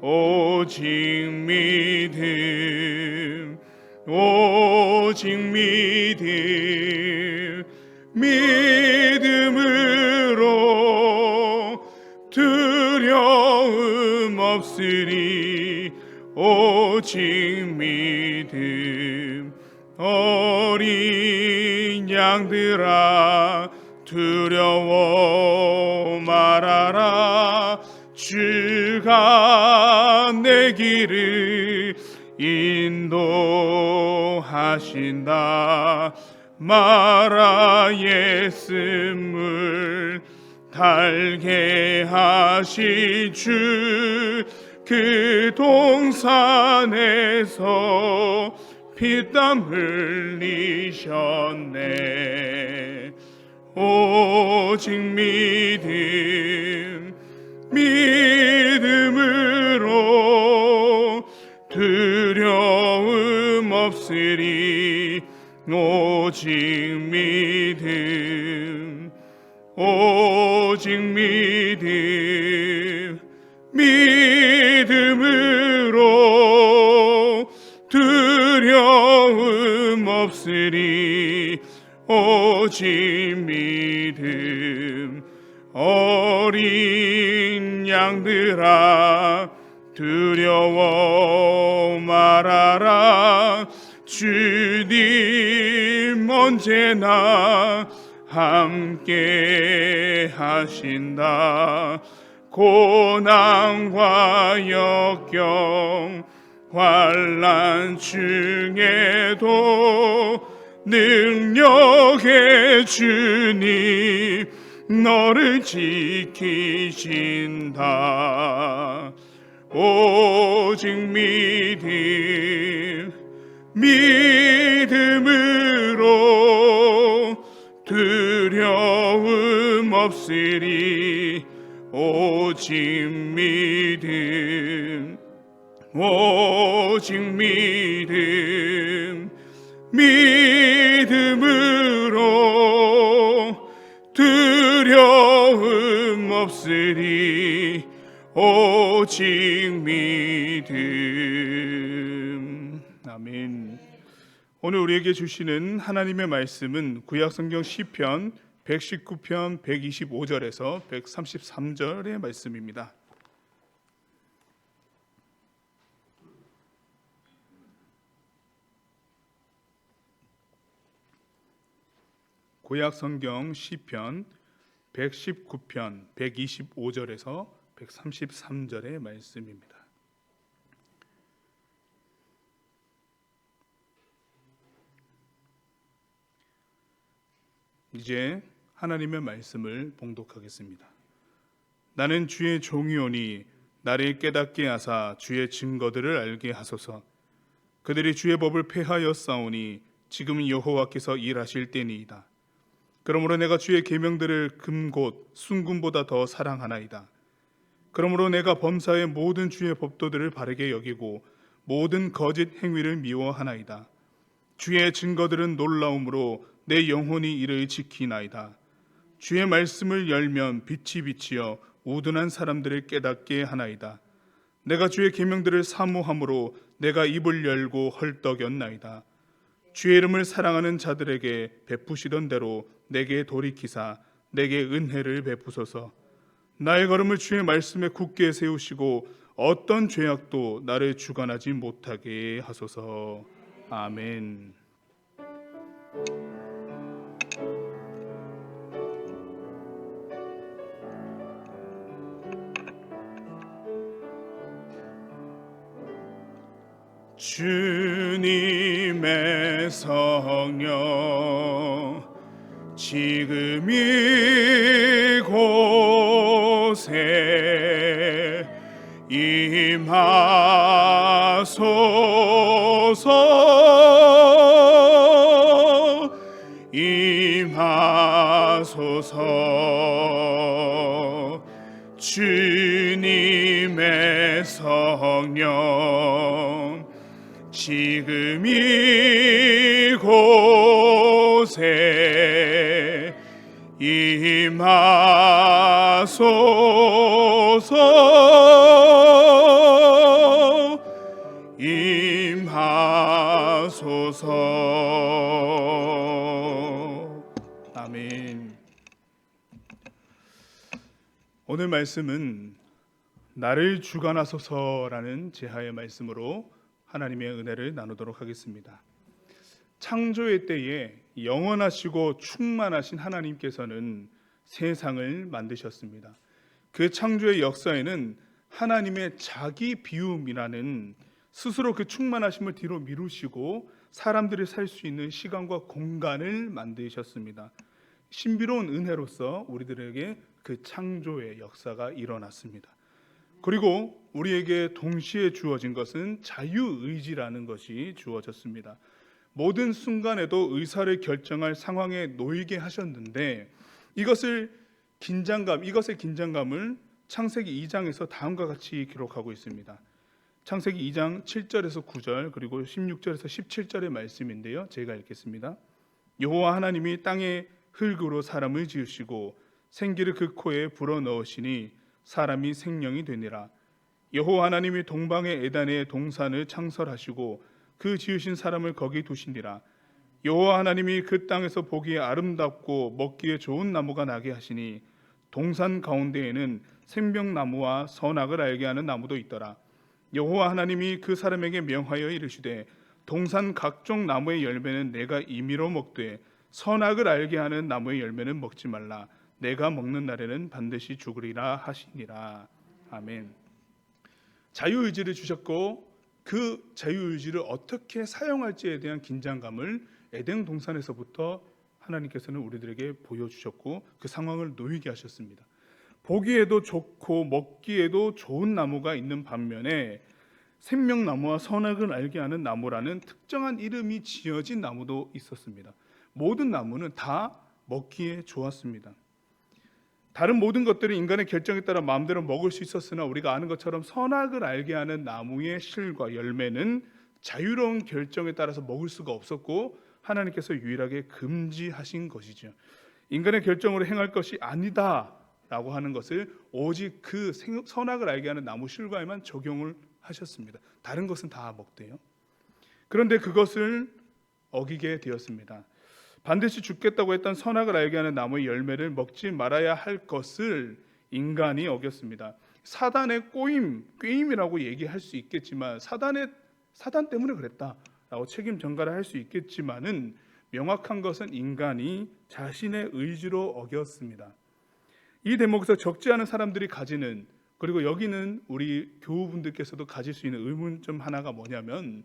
오직 믿음, 오직 믿음, 믿음으로 두려움 없으리. 오직 믿음. 어린 양들아 두려워 말아라. 주가 내 길을 인도하신다. 마라 예수를 달게 하실 주, 그 동산에서 피땀 흘리셨네. 오직 믿음, 믿음으로 두려움 없으리. 오직 믿음, 오직 믿음, 믿음으로 두려움 없으리. 오직 믿음. 어린 양들아 두려워 말아라. 주님 언제나 함께 하신다. 고난과 역경 환난 중에도 능력의 주님 너를 지키신다. 오직 믿음, 믿음으로 두려움 없으리. 오직 믿음, 오직 믿음, 믿음으로 두려움 없으리. 오직 믿음. 아멘. 오늘 우리에게 주시는 하나님의 말씀은 구약성경 시편 119편 125절에서 133절의 말씀입니다. 구약성경 시편 119편 125절에서 133절의 말씀입니다. 이제 하나님의 말씀을 봉독하겠습니다. 나는 주의 종이오니 나를 깨닫게 하사 주의 증거들을 알게 하소서. 그들이 주의 법을 폐하여 싸우니 지금 여호와께서 일하실 때니이다. 그러므로 내가 주의 계명들을 금곧 순금보다 더 사랑하나이다. 그러므로 내가 범사의 모든 주의 법도들을 바르게 여기고 모든 거짓 행위를 미워하나이다. 주의 증거들은 놀라움으로 내 영혼이 이를 지키나이다. 주의 말씀을 열면 빛이 비치어 우둔한 사람들을 깨닫게 하나이다. 내가 주의 계명들을 사모함으로 내가 입을 열고 헐떡였나이다. 주의 이름을 사랑하는 자들에게 베푸시던 대로 내게 돌이키사 내게 은혜를 베푸소서. 나의 걸음을 주의 말씀에 굳게 세우시고 어떤 죄악도 나를 주관하지 못하게 하소서. 아멘. 주님의 성령 지금 이곳에 임하소서. 임하소서. 주님의 성령 지금 이곳에 임하소서. 주옵소서. 아멘. 오늘 말씀은 나를 주관하소서라는 제하의 말씀으로 하나님의 은혜를 나누도록 하겠습니다. 창조의 때에 영원하시고 충만하신 하나님께서는 세상을 만드셨습니다. 그 창조의 역사에는 하나님의 자기 비움이라는 스스로 그 충만하심을 뒤로 미루시고 사람들이 살 수 있는 시간과 공간을 만드셨습니다. 신비로운 은혜로서 우리들에게 그 창조의 역사가 일어났습니다. 그리고 우리에게 동시에 주어진 것은 자유의지라는 것이 주어졌습니다. 모든 순간에도 의사를 결정할 상황에 놓이게 하셨는데 이것의 긴장감을 창세기 2장에서 다음과 같이 기록하고 있습니다. 창세기 2장 7절에서 9절 그리고 16절에서 17절의 말씀인데요. 제가 읽겠습니다. 여호와 하나님이 땅에 흙으로 사람을 지으시고 생기를 그 코에 불어넣으시니 사람이 생명이 되니라. 여호와 하나님이 동방의 에단의 동산을 창설하시고 그 지으신 사람을 거기 두시니라. 여호와 하나님이 그 땅에서 보기에 아름답고 먹기에 좋은 나무가 나게 하시니 동산 가운데에는 생명나무와 선악을 알게 하는 나무도 있더라. 여호와 하나님이 그 사람에게 명하여 이르시되 동산 각종 나무의 열매는 내가 임의로 먹되 선악을 알게 하는 나무의 열매는 먹지 말라. 내가 먹는 날에는 반드시 죽으리라 하시니라. 아멘. 자유의지를 주셨고 그 자유의지를 어떻게 사용할지에 대한 긴장감을 에덴 동산에서부터 하나님께서는 우리들에게 보여주셨고 그 상황을 놓이게 하셨습니다. 보기에도 좋고 먹기에도 좋은 나무가 있는 반면에 생명나무와 선악을 알게 하는 나무라는 특정한 이름이 지어진 나무도 있었습니다. 모든 나무는 다 먹기에 좋았습니다. 다른 모든 것들은 인간의 결정에 따라 마음대로 먹을 수 있었으나 우리가 아는 것처럼 선악을 알게 하는 나무의 실과 열매는 자유로운 결정에 따라서 먹을 수가 없었고 하나님께서 유일하게 금지하신 것이죠. 인간의 결정으로 행할 것이 아니다라고 하는 것을 오직 그 선악을 알게 하는 나무 실과에만 적용을 하셨습니다. 다른 것은 다 먹대요. 그런데 그것을 어기게 되었습니다. 반드시 죽겠다고 했던 선악을 알게 하는 나무의 열매를 먹지 말아야 할 것을 인간이 어겼습니다. 사단의 꾀임이라고 얘기할 수 있겠지만 사단 때문에 그랬다라고 책임 전가를 할 수 있겠지만은 명확한 것은 인간이 자신의 의지로 어겼습니다. 이 대목에서 적지 않은 사람들이 가지는 그리고 여기는 우리 교우분들께서도 가질 수 있는 의문점 하나가 뭐냐면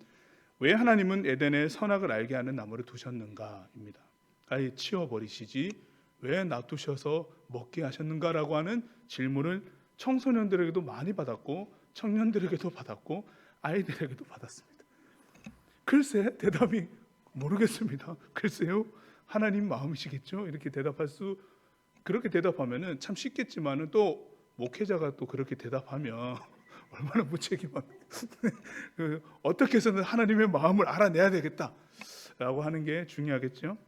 왜 하나님은 에덴에 선악을 알게 하는 나무를 두셨는가입니다. 아예 치워버리시지 왜 놔두셔서 먹게 하셨는가라고 하는 질문을 청소년들에게도 많이 받았고 청년들에게도 받았고 아이들에게도 받았습니다. 글쎄 대답이 모르겠습니다. 글쎄요 하나님 마음이시겠죠? 이렇게 그렇게 대답하면은 참 쉽겠지만은 또 목회자가 또 그렇게 대답하면 얼마나 무책임합니까? 어떻게 해서는 하나님의 마음을 알아내야 되겠다라고 하는 게 중요하겠죠.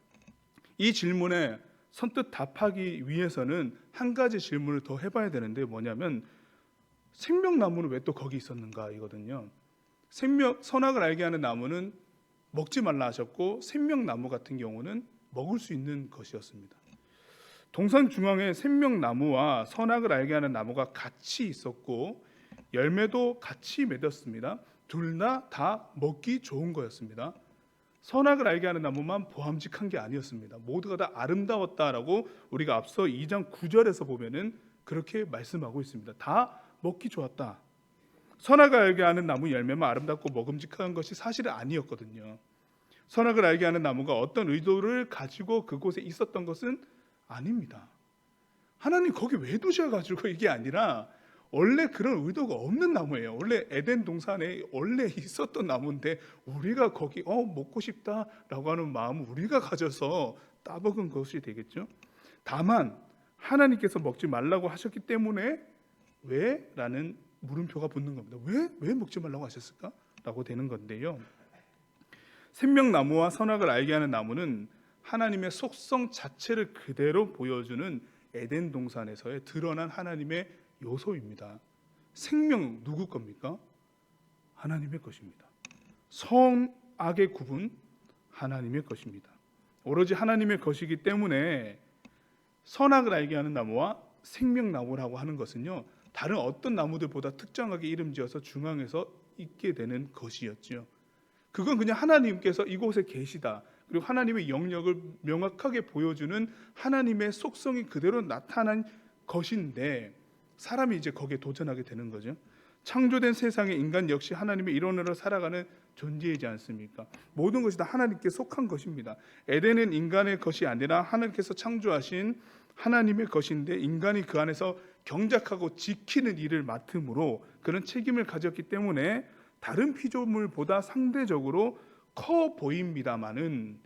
이 질문에 선뜻 답하기 위해서는 한 가지 질문을 더 해봐야 되는데 뭐냐면 생명나무는 왜 또 거기 있었는가 이거든요. 선악을 알게 하는 나무는 먹지 말라 하셨고 생명나무 같은 경우는 먹을 수 있는 것이었습니다. 동산 중앙에 생명나무와 선악을 알게 하는 나무가 같이 있었고 열매도 같이 맺었습니다. 둘 다 먹기 좋은 거였습니다. 선악을 알게 하는 나무만 보암직한 게 아니었습니다. 모두가 다 아름다웠다라고 우리가 앞서 2장 9절에서 보면은 그렇게 말씀하고 있습니다. 다 먹기 좋았다. 선악을 알게 하는 나무 열매만 아름답고 먹음직한 것이 사실은 아니었거든요. 선악을 알게 하는 나무가 어떤 의도를 가지고 그곳에 있었던 것은 아닙니다. 하나님 거기 왜 두셔가지고 이게 아니라 원래 그런 의도가 없는 나무예요. 원래 에덴 동산에 원래 있었던 나무인데 우리가 거기 먹고 싶다라고 하는 마음을 우리가 가져서 따먹은 것이 되겠죠. 다만 하나님께서 먹지 말라고 하셨기 때문에 왜? 라는 물음표가 붙는 겁니다. 왜 먹지 말라고 하셨을까? 라고 되는 건데요. 생명나무와 선악을 알게 하는 나무는 하나님의 속성 자체를 그대로 보여주는 에덴 동산에서의 드러난 하나님의 요소입니다. 생명 누구 겁니까? 하나님의 것입니다. 선악의 구분, 하나님의 것입니다. 오로지 하나님의 것이기 때문에 선악을 알게 하는 나무와 생명나무라고 하는 것은요, 다른 어떤 나무들보다 특정하게 이름지어서 중앙에서 있게 되는 것이었죠. 그건 그냥 하나님께서 이곳에 계시다, 그리고 하나님의 영역을 명확하게 보여주는 하나님의 속성이 그대로 나타난 것인데, 사람이 이제 거기에 도전하게 되는 거죠. 창조된 세상에 인간 역시 하나님의 일원으로 살아가는 존재이지 않습니까? 모든 것이 다 하나님께 속한 것입니다. 에덴은 인간의 것이 아니라 하나님께서 창조하신 하나님의 것인데, 인간이 그 안에서 경작하고 지키는 일을 맡음으로 그런 책임을 가졌기 때문에 다른 피조물보다 상대적으로 커 보입니다마는,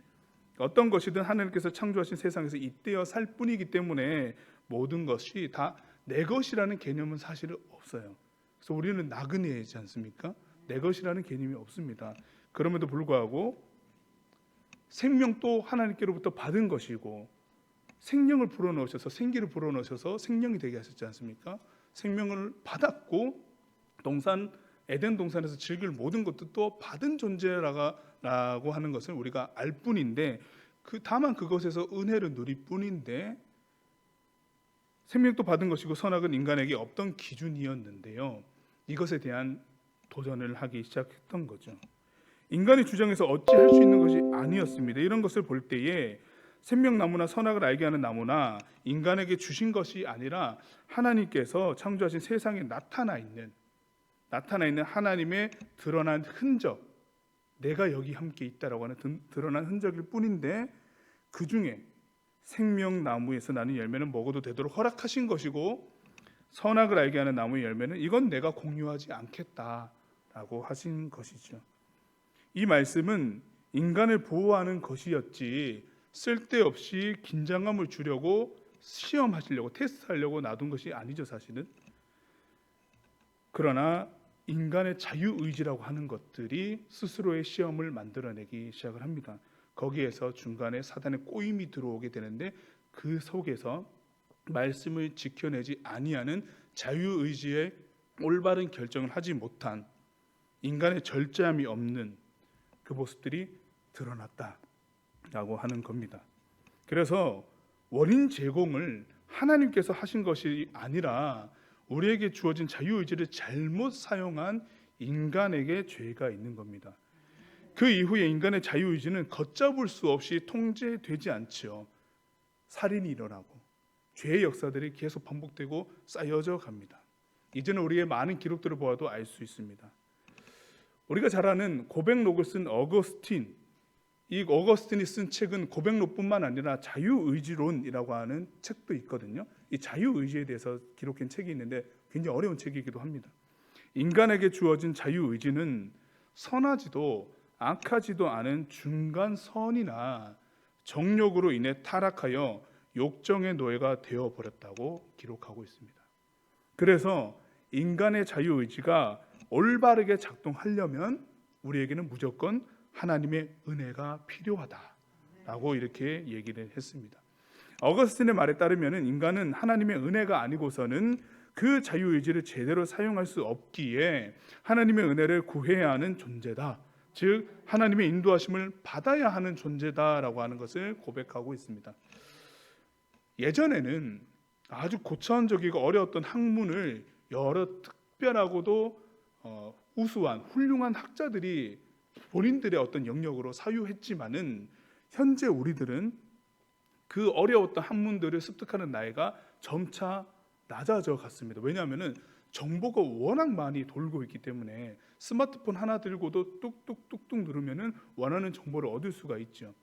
어떤 것이든 하나님께서 창조하신 세상에서 잇대어 살 뿐이기 때문에 모든 것이 다 내 것이라는 개념은 사실은 없어요. 그래서 우리는 나그네이지 않습니까? 내 것이라는 개념이 없습니다. 그럼에도 불구하고 생명도 하나님께로부터 받은 것이고, 생명을 불어넣으셔서, 생기를 불어넣으셔서 생명이 되게 하셨지 않습니까? 생명을 받았고, 에덴 동산에서 즐길 모든 것도 받은 존재라고 하는 것을 우리가 알 뿐인데, 다만 그것에서 은혜를 누릴 뿐인데, 생명도 받은 것이고 선악은 인간에게 없던 기준이었는데요, 이것에 대한 도전을 하기 시작했던 거죠. 인간의 주장에서 어찌할 수 있는 것이 아니었습니다. 이런 것을 볼 때에 생명나무나 선악을 알게 하는 나무나 인간에게 주신 것이 아니라 하나님께서 창조하신 세상에 나타나 있는 하나님의 드러난 흔적, 내가 여기 함께 있다라고 하는 드러난 흔적일 뿐인데, 그 중에 생명나무에서 나는 열매는 먹어도 되도록 허락하신 것이고, 선악을 알게 하는 나무의 열매는 이건 내가 공유하지 않겠다라고 하신 것이죠. 이 말씀은 인간을 보호하는 것이었지, 쓸데없이 긴장감을 주려고 시험하시려고 테스트하려고 놔둔 것이 아니죠, 사실은. 그러나 인간의 자유의지라고 하는 것들이 스스로의 시험을 만들어내기 시작을 합니다. 거기에서 중간에 사단의 꼬임이 들어오게 되는데, 그 속에서 말씀을 지켜내지 아니하는 자유의지의 올바른 결정을 하지 못한 인간의 절제함이 없는 그 모습들이 드러났다라고 하는 겁니다. 그래서 원인 제공을 하나님께서 하신 것이 아니라 우리에게 주어진 자유의지를 잘못 사용한 인간에게 죄가 있는 겁니다. 그 이후에 인간의 자유의지는 걷잡을 수 없이 통제되지 않지요. 살인이 일어나고 죄의 역사들이 계속 반복되고 쌓여져 갑니다. 이제는 우리의 많은 기록들을 보아도 알 수 있습니다. 우리가 잘 아는 고백록을 쓴 어거스틴, 이 어거스틴이 쓴 책은 고백록뿐만 아니라 자유의지론이라고 하는 책도 있거든요. 이 자유의지에 대해서 기록한 책이 있는데 굉장히 어려운 책이기도 합니다. 인간에게 주어진 자유의지는 선하지도 악하지도 않은 중간선이나 정욕으로 인해 타락하여 욕정의 노예가 되어버렸다고 기록하고 있습니다. 그래서 인간의 자유의지가 올바르게 작동하려면 우리에게는 무조건 하나님의 은혜가 필요하다라고 이렇게 얘기를 했습니다. 어거스틴의 말에 따르면 인간은 하나님의 은혜가 아니고서는 그 자유의지를 제대로 사용할 수 없기에 하나님의 은혜를 구해야 하는 존재다, 즉 하나님의 인도하심을 받아야 하는 존재다라고 하는 것을 고백하고 있습니다. 예전에는 아주 고차원적이고 어려웠던 학문을 여러 특별하고도 우수한 훌륭한 학자들이 본인들의 어떤 영역으로 사유했지만은, 현재 우리들은 그 어려웠던 학문들을 습득하는 나이가 점차 낮아져 갔습니다. 왜냐하면 정보가 워낙 많이 돌고 있기 때문에 스마트폰 하나 들고도 뚝뚝뚝뚝 누르면 원하는 정보를 얻을 수가 있죠.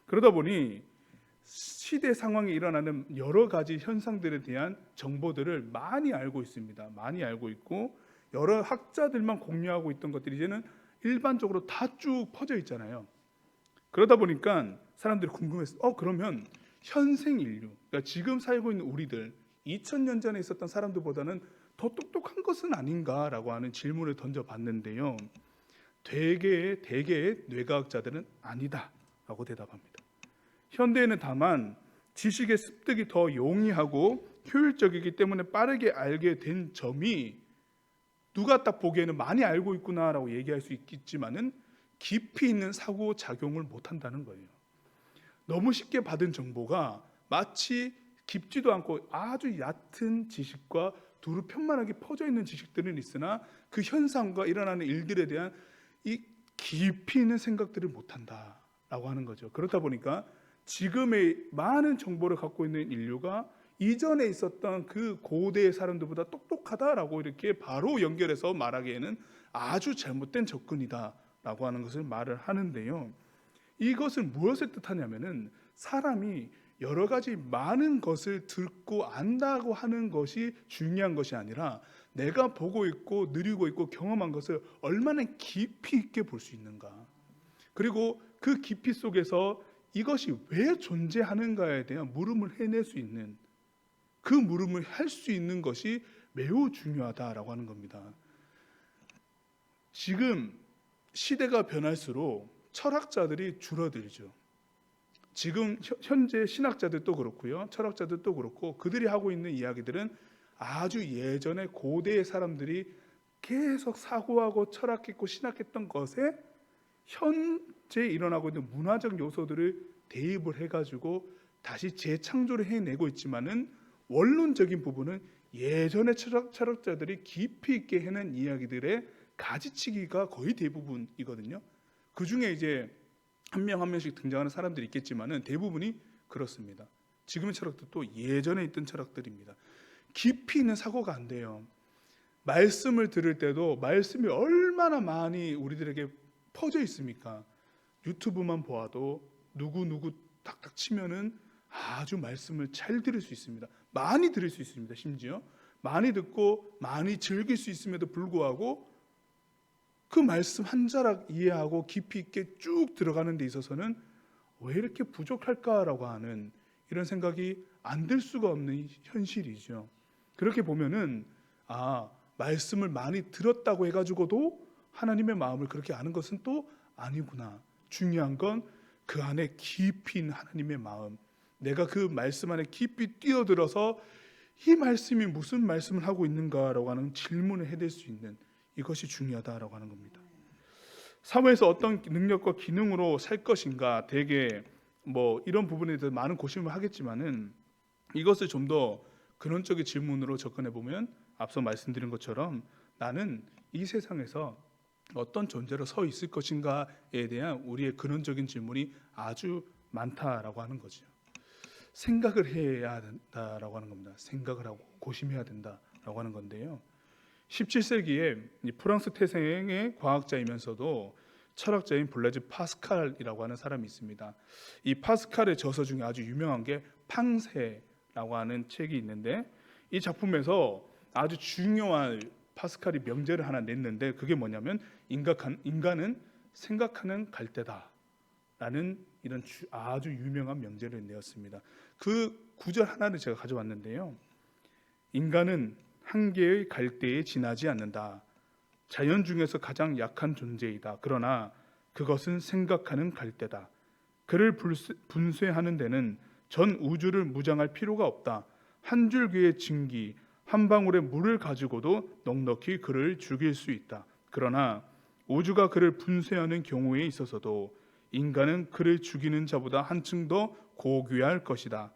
그러다 보니 시대 상황에 일어나는 여러 가지 현상들에 대한 정보들을 많이 알고 있습니다. 많이 알고 있고, 여러 학자들만 공유하고 있던 것들이 이제는 일반적으로 다 쭉 퍼져 있잖아요. 그러다 보니까 사람들이 궁금했어요. 그러면 현생 인류, 그러니까 지금 살고 있는 우리들, 2000년 전에 있었던 사람들보다는 더 똑똑한 것은 아닌가라고 하는 질문을 던져봤는데요, 대개의 뇌과학자들은 아니다라고 대답합니다. 현대에는 다만 지식의 습득이 더 용이하고 효율적이기 때문에 빠르게 알게 된 점이, 누가 딱 보기에는 많이 알고 있구나라고 얘기할 수 있겠지만은 깊이 있는 사고 작용을 못한다는 거예요. 너무 쉽게 받은 정보가 마치 깊지도 않고 아주 얕은 지식과 두루 편만하게 퍼져 있는 지식들은 있으나 그 현상과 일어나는 일들에 대한 이 깊이 있는 생각들을 못한다라고 하는 거죠. 그렇다 보니까 지금의 많은 정보를 갖고 있는 인류가 이전에 있었던 그 고대의 사람들보다 똑똑하다라고 이렇게 바로 연결해서 말하기에는 아주 잘못된 접근이다라고 하는 것을 말을 하는데요. 이것은 무엇을 뜻하냐면은 사람이 여러 가지 많은 것을 듣고 안다고 하는 것이 중요한 것이 아니라 내가 보고 있고 누리고 있고 경험한 것을 얼마나 깊이 있게 볼 수 있는가, 그리고 그 깊이 속에서 이것이 왜 존재하는가에 대한 물음을 해낼 수 있는, 그 물음을 할 수 있는 것이 매우 중요하다라고 하는 겁니다. 지금 시대가 변할수록 철학자들이 줄어들죠. 지금 현재 신학자들도 그렇고요, 철학자들도 그렇고, 그들이 하고 있는 이야기들은 아주 예전에 고대의 사람들이 계속 사고하고 철학했고 신학했던 것에 현재 일어나고 있는 문화적 요소들을 대입을 해가지고 다시 재창조를 해내고 있지만은 원론적인 부분은 예전의 철학자들이 깊이 있게 해낸 이야기들의 가지치기가 거의 대부분이거든요. 그 중에 이제 한 명 한 명씩 등장하는 사람들이 있겠지만은 대부분이 그렇습니다. 지금의 철학들도 예전에 있던 철학들입니다. 깊이 있는 사고가 안 돼요. 말씀을 들을 때도 말씀이 얼마나 많이 우리들에게 퍼져 있습니까? 유튜브만 보아도 누구 탁탁 치면은 아주 말씀을 잘 들을 수 있습니다. 많이 들을 수 있습니다. 심지어 많이 듣고 많이 즐길 수 있음에도 불구하고 그 말씀 한 자락 이해하고 깊이 있게 쭉 들어가는 데 있어서는 왜 이렇게 부족할까라고 하는 이런 생각이 안 들 수가 없는 현실이죠. 그렇게 보면은 말씀을 많이 들었다고 해가지고도 하나님의 마음을 그렇게 아는 것은 또 아니구나. 중요한 건 그 안에 깊이 있는 하나님의 마음, 내가 그 말씀 안에 깊이 뛰어들어서 이 말씀이 무슨 말씀을 하고 있는가라고 하는 질문을 해댈 수 있는, 이것이 중요하다라고 하는 겁니다. 사회에서 어떤 능력과 기능으로 살 것인가, 대개 이런 부분에 대해서 많은 고심을 하겠지만은 이것을 좀 더 근원적인 질문으로 접근해 보면 앞서 말씀드린 것처럼 나는 이 세상에서 어떤 존재로 서 있을 것인가에 대한 우리의 근원적인 질문이 아주 많다라고 하는 거죠. 생각을 해야 된다라고 하는 겁니다. 생각을 하고 고심해야 된다라고 하는 건데요. 17세기에 프랑스 태생의 과학자이면서도 철학자인 블레즈 파스칼이라고 하는 사람이 있습니다. 이 파스칼의 저서 중에 아주 유명한 게 팡세라고 하는 책이 있는데, 이 작품에서 아주 중요한 파스칼이 명제를 하나 냈는데, 그게 뭐냐면 인간은 생각하는 갈대다라는 이런 아주 유명한 명제를 내었습니다. 그 구절 하나를 제가 가져왔는데요. 인간은 한 개의 갈대에 지나지 않는다. 자연 중에서 가장 약한 존재이다. 그러나 그것은 생각하는 갈대다. 그를 분쇄하는 데는 전 우주를 무장할 필요가 없다. 한 줄기의 증기, 한 방울의 물을 가지고도 넉넉히 그를 죽일 수 있다. 그러나 우주가 그를 분쇄하는 경우에 있어서도 인간은 그를 죽이는 자보다 한층 더 고귀할 것이다.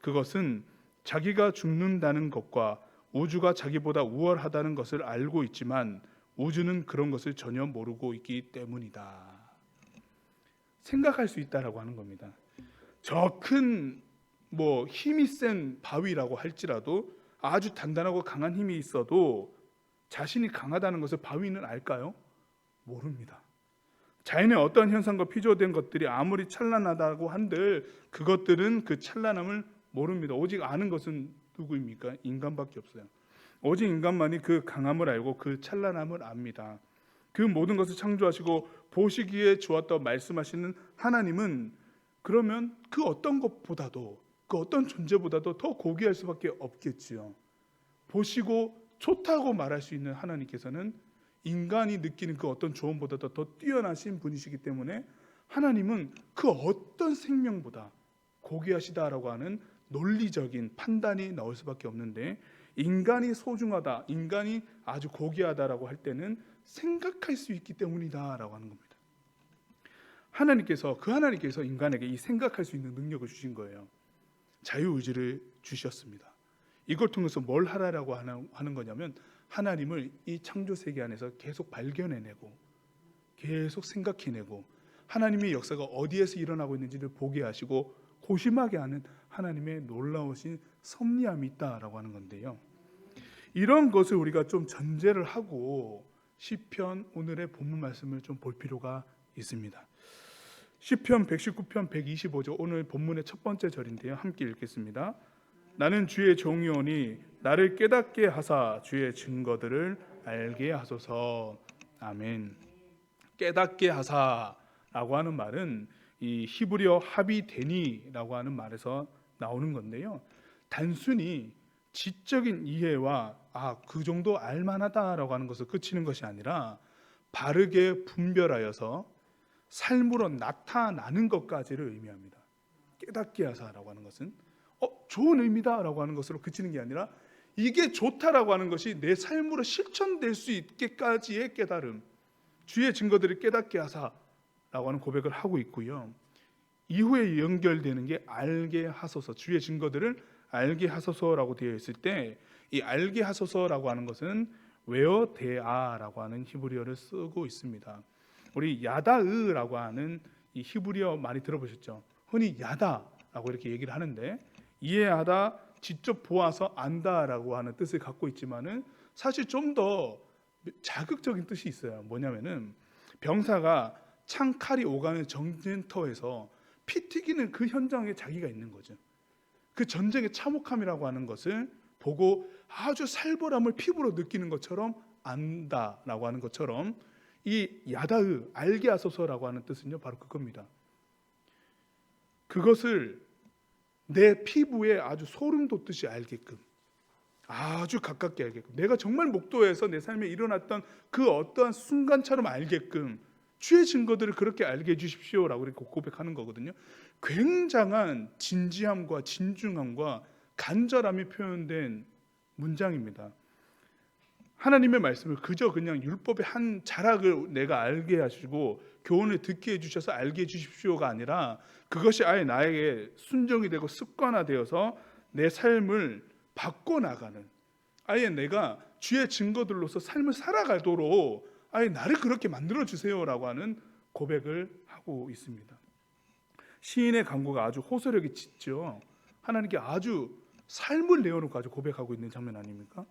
그것은 자기가 죽는다는 것과 우주가 자기보다 우월하다는 것을 알고 있지만 우주는 그런 것을 전혀 모르고 있기 때문이다. 생각할 수 있다라고 하는 겁니다. 저 큰 힘이 센 바위라고 할지라도 아주 단단하고 강한 힘이 있어도 자신이 강하다는 것을 바위는 알까요? 모릅니다. 자연의 어떤 현상과 피조된 것들이 아무리 찬란하다고 한들 그것들은 그 찬란함을 모릅니다. 오직 아는 것은 누구입니까? 인간밖에 없어요. 오직 인간만이 그 강함을 알고 그 찬란함을 압니다. 그 모든 것을 창조하시고 보시기에 좋았다고 말씀하시는 하나님은 그러면 그 어떤 것보다도, 그 어떤 존재보다도 더 고귀할 수밖에 없겠지요. 보시고 좋다고 말할 수 있는 하나님께서는 인간이 느끼는 그 어떤 조언보다도 더 뛰어나신 분이시기 때문에 하나님은 그 어떤 생명보다 고귀하시다라고 하는 논리적인 판단이 나올 수밖에 없는데, 인간이 소중하다, 인간이 아주 고귀하다라고 할 때는 생각할 수 있기 때문이다라고 하는 겁니다. 하나님께서 인간에게 이 생각할 수 있는 능력을 주신 거예요. 자유의지를 주셨습니다. 이걸 통해서 뭘 하라라고 하는 거냐면 하나님을 이 창조 세계 안에서 계속 발견해내고 계속 생각해내고 하나님의 역사가 어디에서 일어나고 있는지를 보게 하시고 고심하게 하는 하나님의 놀라우신 섭리함이 있다라고 하는 건데요. 이런 것을 우리가 좀 전제를 하고 시편 오늘의 본문 말씀을 좀 볼 필요가 있습니다. 시편 119편 125절 오늘 본문의 첫 번째 절인데요. 함께 읽겠습니다. 나는 주의 종이오니 나를 깨닫게 하사 주의 증거들을 알게 하소서. 아멘. 깨닫게 하사라고 하는 말은 이 히브리어 하비데니라고 하는 말에서 나오는 건데요. 단순히 지적인 이해와 그 정도 알만하다라고 하는 것을 그치는 것이 아니라 바르게 분별하여서 삶으로 나타나는 것까지를 의미합니다. 깨닫게 하사라고 하는 것은 좋은 의미다라고 하는 것으로 그치는 게 아니라 이게 좋다라고 하는 것이 내 삶으로 실천될 수 있게까지의 깨달음, 주의 증거들을 깨닫게 하사라고 하는 고백을 하고 있고요. 이후에 연결되는 게 알게 하소서, 주의 증거들을 알게 하소서라고 되어 있을 때 이 알게 하소서라고 하는 것은 웨어데아라고 하는 히브리어를 쓰고 있습니다. 우리 야다으라고 하는 이 히브리어 많이 들어보셨죠? 흔히 야다라고 이렇게 얘기를 하는데 이해하다, 직접 보아서 안다라고 하는 뜻을 갖고 있지만은 사실 좀 더 자극적인 뜻이 있어요. 뭐냐면은 병사가 창칼이 오가는 전쟁터에서 피 튀기는 그 현장에 자기가 있는 거죠. 그 전쟁의 참혹함이라고 하는 것을 보고 아주 살벌함을 피부로 느끼는 것처럼 안다라고 하는 것처럼 이 야다으, 알게 하소서라고 하는 뜻은요 바로 그겁니다. 그것을 내 피부에 아주 소름 돋듯이 알게끔, 아주 가깝게 알게끔, 내가 정말 목도에서 내 삶에 일어났던 그 어떠한 순간처럼 알게끔 주의 증거들을 그렇게 알게 해주십시오라고 이렇게 고백하는 거거든요. 굉장한 진지함과 진중함과 간절함이 표현된 문장입니다. 하나님의 말씀을 그저 그냥 율법의 한 자락을 내가 알게 하시고 교훈을 듣게 해주셔서 알게 해주십시오가 아니라 그것이 아예 나에게 순종이 되고 습관화되어서 내 삶을 바꿔나가는, 아예 내가 주의 증거들로서 삶을 살아가도록 아예 나를 그렇게 만들어주세요라고 하는 고백을 하고 있습니다. 시인의 간구가 아주 호소력이 짙죠. 하나님께 아주 삶을 내어놓고 아주 고백하고 있는 장면 아닙니까?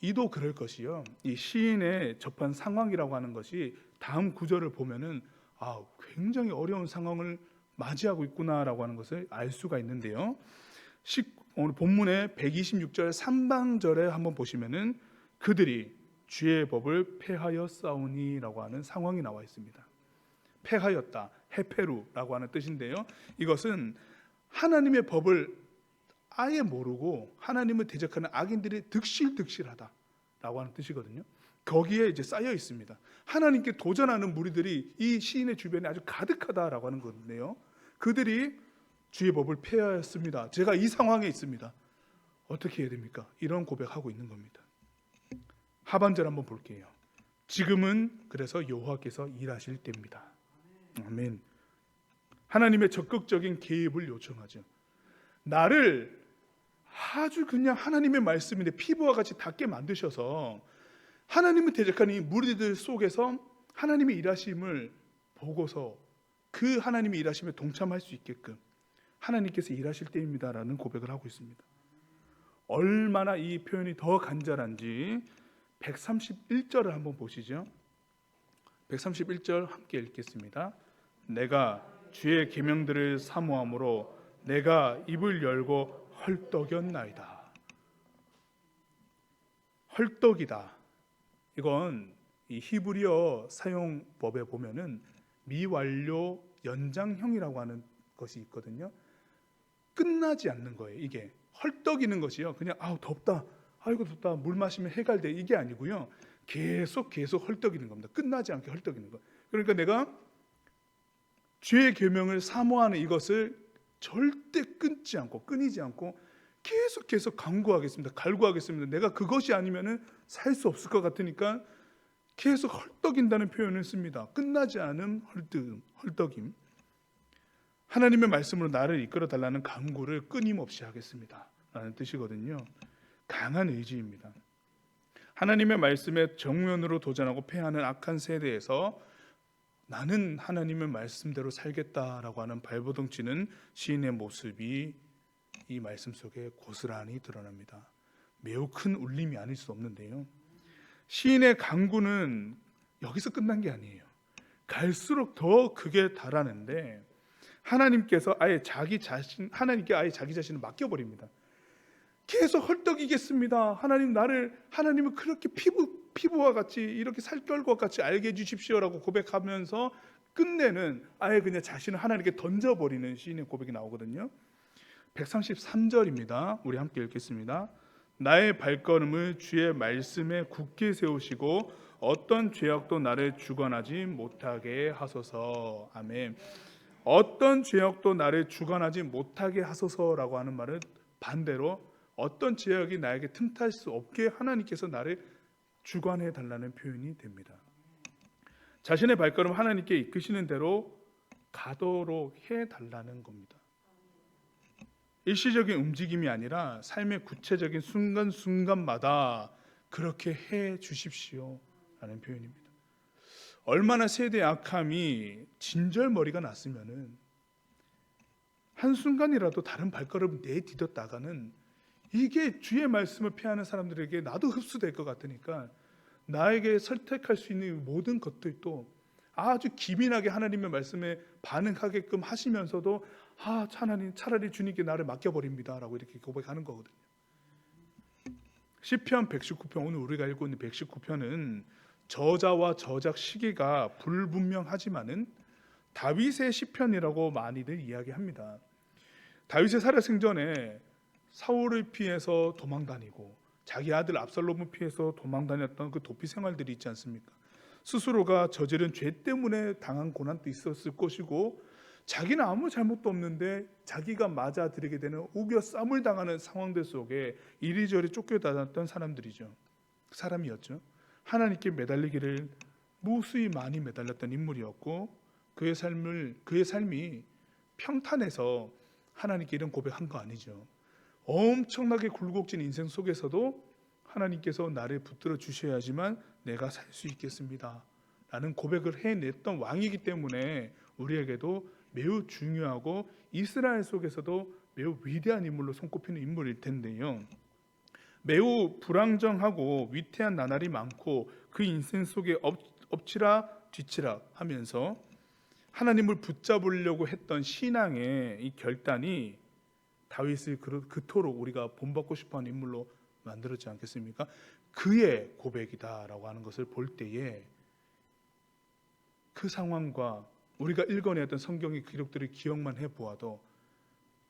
이도 그럴 것이요. 이 시인의 접한 상황이라고 하는 것이 다음 구절을 보면은 굉장히 어려운 상황을 맞이하고 있구나라고 하는 것을 알 수가 있는데요. 오늘 본문의 126절 3방절에 한번 보시면은 그들이 주의 법을 폐하여 싸우니라고 하는 상황이 나와 있습니다. 폐하였다, 헤페루라고 하는 뜻인데요. 이것은 하나님의 법을 아예 모르고 하나님을 대적하는 악인들이 득실득실하다라고 하는 뜻이거든요. 거기에 이제 쌓여 있습니다. 하나님께 도전하는 무리들이 이 시인의 주변에 아주 가득하다라고 하는 건데요. 그들이 주의 법을 폐하였습니다. 제가 이 상황에 있습니다. 어떻게 해야 됩니까? 이런 고백하고 있는 겁니다. 하반절 한번 볼게요. 지금은 그래서 여호와께서 일하실 때입니다. 아멘. 하나님의 적극적인 개입을 요청하죠. 나를 아주 그냥 하나님의 말씀인데 피부와 같이 닿게 만드셔서 하나님을 대적하는 이 무리들 속에서 하나님의 일하심을 보고서 그 하나님의 일하심에 동참할 수 있게끔 하나님께서 일하실 때입니다라는 고백을 하고 있습니다. 얼마나 이 표현이 더 간절한지 131절을 한번 보시죠. 131절 함께 읽겠습니다. 내가 주의 계명들을 사모함으로 내가 입을 열고 헐떡였나이다. 헐떡이다. 이건 이 히브리어 사용법에 보면은 미완료 연장형이라고 하는 것이 있거든요. 끝나지 않는 거예요. 이게 헐떡이는 것이요. 그냥 덥다, 아이고 덥다, 물 마시면 해갈 돼, 이게 아니고요. 계속 헐떡이는 겁니다. 끝나지 않게 헐떡이는 거. 그러니까 내가 주의 계명을 사모하는 이것을 절대 끊지 않고 끊이지 않고 계속 간구하겠습니다. 갈구하겠습니다. 내가 그것이 아니면은 살 수 없을 것 같으니까 계속 헐떡인다는 표현을 씁니다. 끝나지 않은 헐떡임. 하나님의 말씀으로 나를 이끌어 달라는 간구를 끊임없이 하겠습니다 라는 뜻이거든요. 강한 의지입니다. 하나님의 말씀에 정면으로 도전하고 패하는 악한 세대에서 나는 하나님의 말씀대로 살겠다라고 하는 발버둥치는 시인의 모습이 이 말씀 속에 고스란히 드러납니다. 매우 큰 울림이 아닐 수 없는데요, 시인의 간구는 여기서 끝난 게 아니에요. 갈수록 더 극에 달하는데 하나님께서 하나님께 아예 자기 자신을 맡겨버립니다. 계속 헐떡이겠습니다. 하나님은 그렇게 피부와 같이, 이렇게 살결과 같이 알게 해주십시오라고 고백하면서 끝내는, 아예 그냥 자신을 하나님께 던져버리는 시인의 고백이 나오거든요. 133절입니다. 우리 함께 읽겠습니다. 나의 발걸음을 주의 말씀에 굳게 세우시고 어떤 죄악도 나를 주관하지 못하게 하소서. 아멘. 어떤 죄악도 나를 주관하지 못하게 하소서라고 하는 말은 반대로 어떤 죄악이 나에게 틈탈 수 없게 하나님께서 나를 주관해 달라는 표현이 됩니다. 자신의 발걸음 하나님께 이끄시는 대로 가도록 해 달라는 겁니다. 일시적인 움직임이 아니라 삶의 구체적인 순간순간마다 그렇게 해 주십시오 라는 표현입니다. 얼마나 세대의 악함이 진절머리가 났으면은 한순간이라도 다른 발걸음을 내디뎠다가는 이게 주의 말씀을 피하는 사람들에게 나도 흡수될 것 같으니까 나에게 설득할 수 있는 모든 것들도 아주 기민하게 하나님의 말씀에 반응하게끔 하시면서도 하나님, 차라리 주님께 나를 맡겨버립니다 라고 이렇게 고백하는 거거든요. 시편 119편, 오늘 우리가 읽고 있는 119편은 저자와 저작 시기가 불분명하지만은 다윗의 시편이라고 많이들 이야기합니다. 다윗의 살아생전에 사울을 피해서 도망다니고 자기 아들 압살롬을 피해서 도망다녔던 그 도피 생활들이 있지 않습니까? 스스로가 저지른 죄 때문에 당한 고난도 있었을 것이고 자기는 아무 잘못도 없는데 자기가 맞아들이게 되는 우겨 쌈을 당하는 상황들 속에 이리저리 쫓겨다녔던 사람이었죠. 하나님께 매달리기를 무수히 많이 매달렸던 인물이었고 그의 삶이 평탄해서 하나님께 이런 고백한 거 아니죠. 엄청나게 굴곡진 인생 속에서도 하나님께서 나를 붙들어 주셔야지만 내가 살 수 있겠습니다 라는 고백을 해냈던 왕이기 때문에 우리에게도 매우 중요하고 이스라엘 속에서도 매우 위대한 인물로 손꼽히는 인물일 텐데요, 매우 불안정하고 위태한 나날이 많고 그 인생 속에 엎치락 뒤치락 하면서 하나님을 붙잡으려고 했던 신앙의 이 결단이 다윗을 그토록 우리가 본받고 싶어하는 인물로 만들었지 않겠습니까? 그의 고백이다라고 하는 것을 볼 때에 그 상황과 우리가 읽어내었던 성경의 기록들을 기억만 해보아도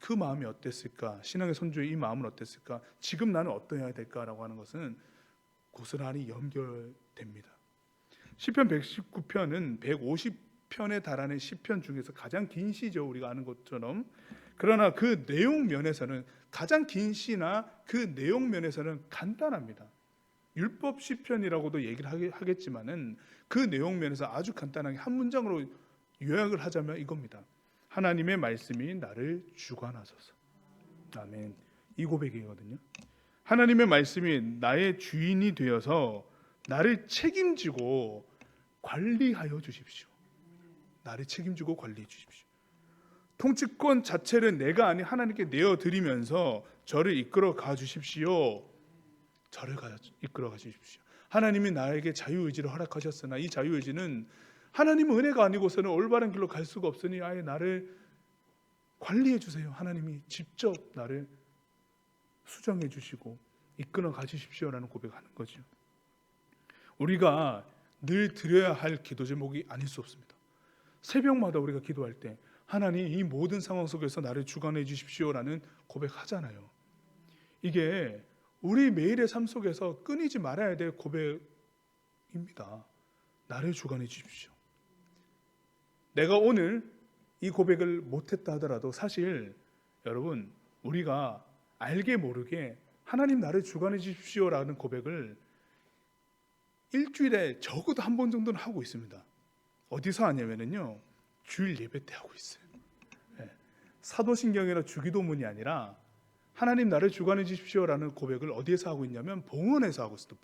그 마음이 어땠을까? 신앙의 선조의 이 마음은 어땠을까? 지금 나는 어떠해야 될까라고 하는 것은 고스란히 연결됩니다. 시편 119편은 150편에 달하는 시편 중에서 가장 긴 시죠, 우리가 아는 것처럼. 그러나 그 내용 면에서는, 가장 긴 시나 그 내용 면에서는 간단합니다. 율법 시편이라고도 얘기를 하겠지만은 그 내용 면에서 아주 간단하게 한 문장으로 요약을 하자면 이겁니다. 하나님의 말씀이 나를 주관하소서. 아멘. 이 고백이거든요. 하나님의 말씀이 나의 주인이 되어서 나를 책임지고 관리하여 주십시오. 나를 책임지고 관리해 주십시오. 통치권 자체를 내가 아닌 하나님께 내어드리면서 저를 이끌어 가 주십시오. 이끌어 가 주십시오. 하나님이 나에게 자유의지를 허락하셨으나 이 자유의지는 하나님의 은혜가 아니고서는 올바른 길로 갈 수가 없으니 아예 나를 관리해 주세요. 하나님이 직접 나를 수정해 주시고 이끌어 가주십시오라는 고백하는 거죠. 우리가 늘 드려야 할 기도 제목이 아닐 수 없습니다. 새벽마다 우리가 기도할 때 하나님 이 모든 상황 속에서 나를 주관해 주십시오라는 고백하잖아요. 이게 우리 매일의 삶 속에서 끊이지 말아야 될 고백입니다. 나를 주관해 주십시오. 내가 오늘 이 고백을 못했다 하더라도 사실 여러분, 우리가 알게 모르게 하나님 나를 주관해 주십시오라는 고백을 일주일에 적어도 한 번 정도는 하고 있습니다. 어디서 하냐면요, 주일 예배 때 하고 있어요. 예. 사도신경이나 주기도문이 아니라 하나님 나를 주관해 주십시오라는 고백을 어디에서 하고 있냐면 봉헌에서 하고 있어요.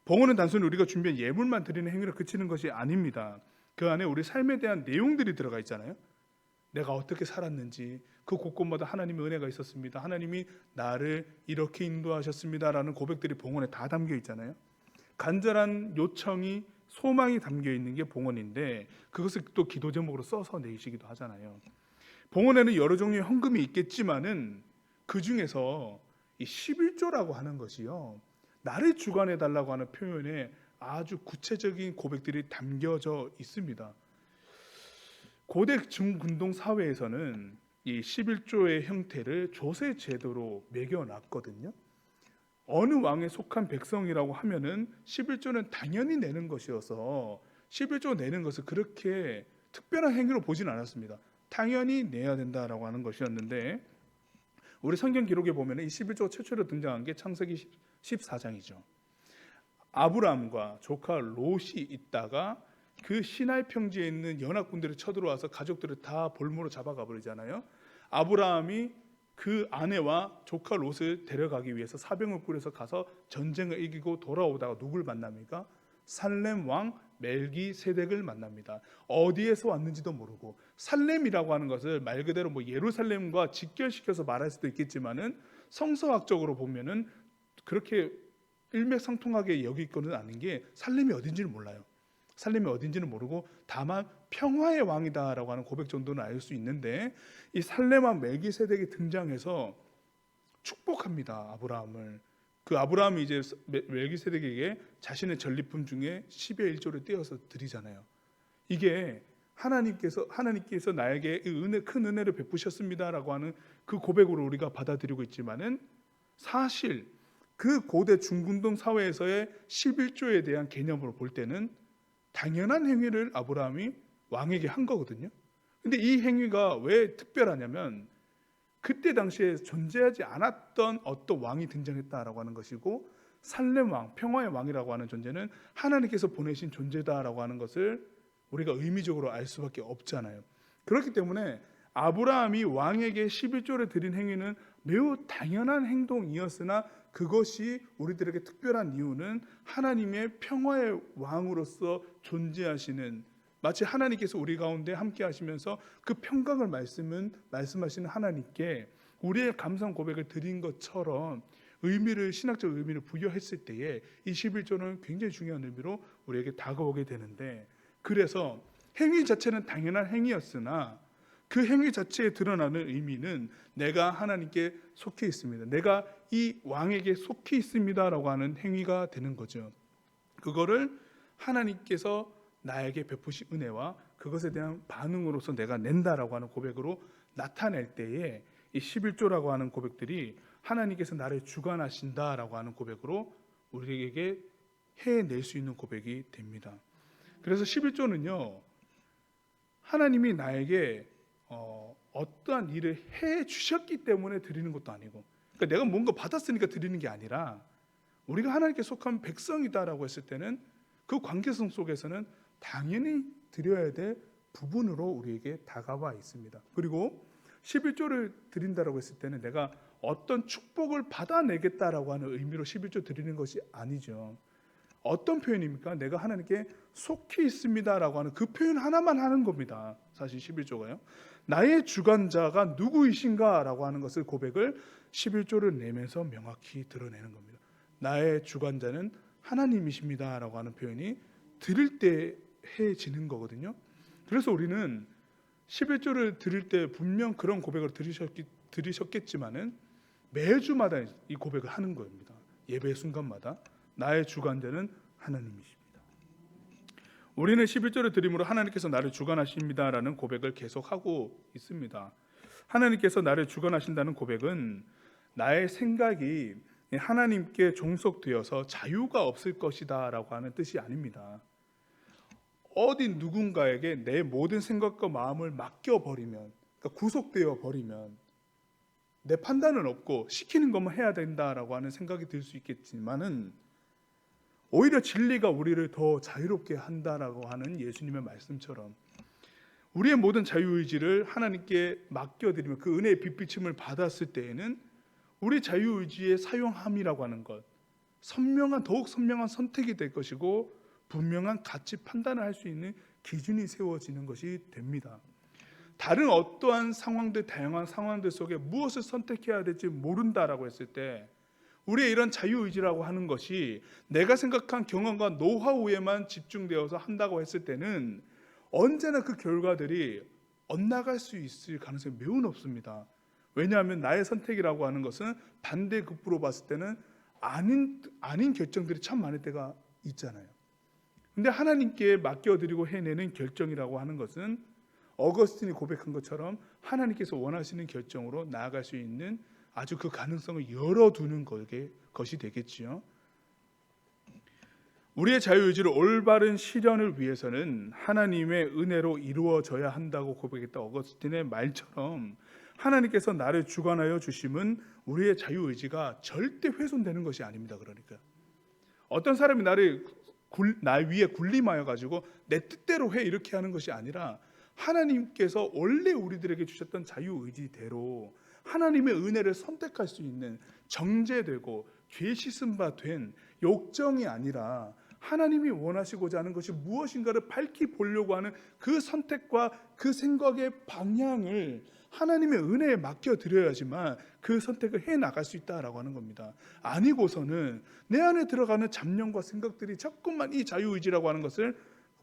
봉헌은 단순히 우리가 준비한 예물만 드리는 행위로 그치는 것이 아닙니다. 그 안에 우리 삶에 대한 내용들이 들어가 있잖아요. 내가 어떻게 살았는지, 그 곳곳마다 하나님의 은혜가 있었습니다, 하나님이 나를 이렇게 인도하셨습니다라는 고백들이 봉헌에 다 담겨 있잖아요. 간절한 요청이, 소망이 담겨 있는 게 봉헌인데, 그것을 또 기도 제목으로 써서 내시기도 하잖아요. 봉헌에는 여러 종류의 헌금이 있겠지만은 그 중에서 이 11조라고 하는 것이요, 나를 주관해 달라고 하는 표현에 아주 구체적인 고백들이 담겨져 있습니다. 고대 중근동 사회에서는 이 11조의 형태를 조세 제도로 매겨놨거든요. 어느 왕에 속한 백성이라고 하면은 11조는 당연히 내는 것이어서 11조 내는 것을 그렇게 특별한 행위로 보진 않았습니다. 당연히 내야 된다라고 하는 것이었는데, 우리 성경 기록에 보면 이 11조가 최초로 등장한 게 창세기 14장이죠. 아브라함과 조카 롯이 있다가 그 시나이 평지에 있는 연합군들이 쳐들어와서 가족들을 다 볼모로 잡아가 버리잖아요. 아브라함이 그 아내와 조카 롯을 데려가기 위해서 사병을 꾸려서 가서 전쟁을 이기고 돌아오다가 누굴 만납니까? 살렘 왕 멜기세덱을 만납니다. 어디에서 왔는지도 모르고, 살렘이라고 하는 것을 말 그대로 뭐 예루살렘과 직결시켜서 말할 수도 있겠지만은 성서학적으로 보면은 그렇게 일맥상통하게 여기거는 않은 게, 살렘이 어딘지를 몰라요. 살렘이 어딘지는 모르고 다만 평화의 왕이다라고 하는 고백 정도는 알 수 있는데, 이 살렘 왕 멜기세덱이 등장해서 축복합니다, 아브라함을. 그 아브라함이 이제 멜기세덱에게 자신의 전리품 중에 10의 1조를 떼어서 드리잖아요. 이게 하나님께서 나에게 큰 은혜를 베푸셨습니다라고 하는 그 고백으로 우리가 받아들이고 있지만은, 사실 그 고대 중근동 사회에서의 11조에 대한 개념으로 볼 때는 당연한 행위를 아브라함이 왕에게 한 거거든요. 근데 이 행위가 왜 특별하냐면, 그때 당시에 존재하지 않았던 어떤 왕이 등장했다라고 하는 것이고, 살렘 왕, 평화의 왕이라고 하는 존재는 하나님께서 보내신 존재다라고 하는 것을 우리가 의미적으로 알 수밖에 없잖아요. 그렇기 때문에 아브라함이 왕에게 11조를 드린 행위는 매우 당연한 행동이었으나, 그것이 우리들에게 특별한 이유는 하나님의 평화의 왕으로서 존재하시는, 마치 하나님께서 우리 가운데 함께 하시면서 그 평강을 말씀하시는 하나님께 우리의 감사한 고백을 드린 것처럼 신학적 의미를 부여했을 때에 이 11조는 굉장히 중요한 의미로 우리에게 다가오게 되는데, 그래서 행위 자체는 당연한 행위였으나 그 행위 자체에 드러나는 의미는 내가 하나님께 속해 있습니다, 내가 이 왕에게 속해 있습니다라고 하는 행위가 되는 거죠. 그거를 하나님께서 나에게 베푸신 은혜와 그것에 대한 반응으로서 내가 낸다라고 하는 고백으로 나타낼 때에 이 11조라고 하는 고백들이 하나님께서 나를 주관하신다라고 하는 고백으로 우리에게 해낼 수 있는 고백이 됩니다. 그래서 11조는요, 하나님이 나에게 어떠한 일을 해 주셨기 때문에 드리는 것도 아니고, 그러니까 내가 뭔가 받았으니까 드리는 게 아니라, 우리가 하나님께 속한 백성이다라고 했을 때는 그 관계성 속에서는 당연히 드려야 될 부분으로 우리에게 다가와 있습니다. 그리고 11조를 드린다라고 했을 때는 내가 어떤 축복을 받아내겠다라고 하는 의미로 11조 드리는 것이 아니죠. 어떤 표현입니까? 내가 하나님께 속히 있습니다라고 하는 그 표현 하나만 하는 겁니다. 사실 11조가요. 나의 주관자가 누구이신가라고 하는 것을 고백을 11조를 내면서 명확히 드러내는 겁니다. 나의 주관자는 하나님이십니다라고 하는 표현이 드릴 때 해지는 거거든요. 그래서 우리는 11조를 드릴 때 분명 그런 고백을 들으셨겠지만은 매주마다 이 고백을 하는 겁니다. 예배 순간마다 나의 주관자는 하나님이십니다. 우리는 11조를 드림으로 하나님께서 나를 주관하십니다라는 고백을 계속하고 있습니다. 하나님께서 나를 주관하신다는 고백은 나의 생각이 하나님께 종속되어서 자유가 없을 것이다 라고 하는 뜻이 아닙니다. 어디 누군가에게 내 모든 생각과 마음을 맡겨버리면, 그러니까 구속되어 버리면 내 판단은 없고 시키는 것만 해야 된다라고 하는 생각이 들 수 있겠지만은, 오히려 진리가 우리를 더 자유롭게 한다라고 하는 예수님의 말씀처럼 우리의 모든 자유의지를 하나님께 맡겨드리면 그 은혜의 빛비침을 받았을 때에는 우리 자유의지의 사용함이라고 하는 것, 더욱 선명한 선택이 될 것이고 분명한 가치 판단을 할 수 있는 기준이 세워지는 것이 됩니다. 다른 어떠한 상황들, 다양한 상황들 속에 무엇을 선택해야 될지 모른다라고 했을 때 우리의 이런 자유의지라고 하는 것이 내가 생각한 경험과 노하우에만 집중되어서 한다고 했을 때는 언제나 그 결과들이 엇나갈 수 있을 가능성이 매우 높습니다. 왜냐하면 나의 선택이라고 하는 것은 반대급부로 봤을 때는 아닌 결정들이 참 많을 때가 있잖아요. 근데 하나님께 맡겨드리고 해내는 결정이라고 하는 것은 어거스틴이 고백한 것처럼 하나님께서 원하시는 결정으로 나아갈 수 있는 아주 그 가능성을 열어두는 것이 되겠지요. 우리의 자유의지를 올바른 실현을 위해서는 하나님의 은혜로 이루어져야 한다고 고백했던 어거스틴의 말처럼 하나님께서 나를 주관하여 주심은 우리의 자유의지가 절대 훼손되는 것이 아닙니다. 그러니까 어떤 사람이 나 위에 군림하여 가지고 내 뜻대로 해 이렇게 하는 것이 아니라 하나님께서 원래 우리들에게 주셨던 자유의지대로 하나님의 은혜를 선택할 수 있는 정죄되고 죄 씻음 바 된 욕정이 아니라 하나님이 원하시고자 하는 것이 무엇인가를 밝히 보려고 하는 그 선택과 그 생각의 방향을 하나님의 은혜에 맡겨드려야지만 그 선택을 해나갈 수 있다라고 하는 겁니다. 아니고서는 내 안에 들어가는 잡념과 생각들이 자꾸만 이 자유의지라고 하는 것을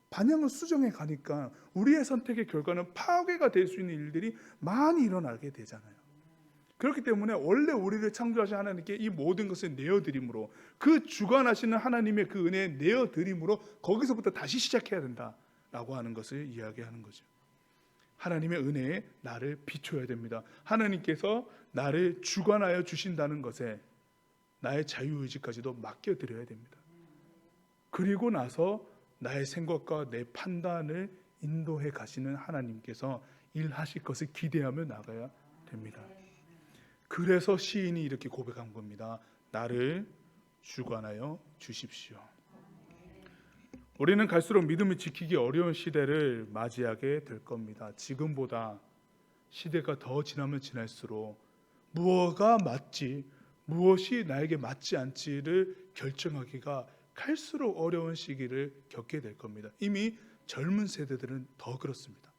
반향을 수정해 가니까 우리의 선택의 결과는 파괴가 될 수 있는 일들이 많이 일어나게 되잖아요. 그렇기 때문에 원래 우리를 창조하신 하나님께 이 모든 것을 내어드림으로 그 주관하시는 하나님의 그 은혜에 내어드림으로 거기서부터 다시 시작해야 된다라고 하는 것을 이야기하는 거죠. 하나님의 은혜에 나를 비춰야 됩니다. 하나님께서 나를 주관하여 주신다는 것에 나의 자유의지까지도 맡겨드려야 됩니다. 그리고 나서 나의 생각과 내 판단을 인도해 가시는 하나님께서 일하실 것을 기대하며 나가야 됩니다. 그래서 시인이 이렇게 고백한 겁니다. 나를 주관하여 주십시오. 우리는 갈수록 믿음을 지키기 어려운 시대를 맞이하게 될 겁니다. 지금보다 시대가 더 지나면 지날수록 무엇가 맞지, 무엇이 나에게 맞지 않지를 결정하기가 갈수록 어려운 시기를 겪게 될 겁니다. 이미 젊은 세대들은 더 그렇습니다.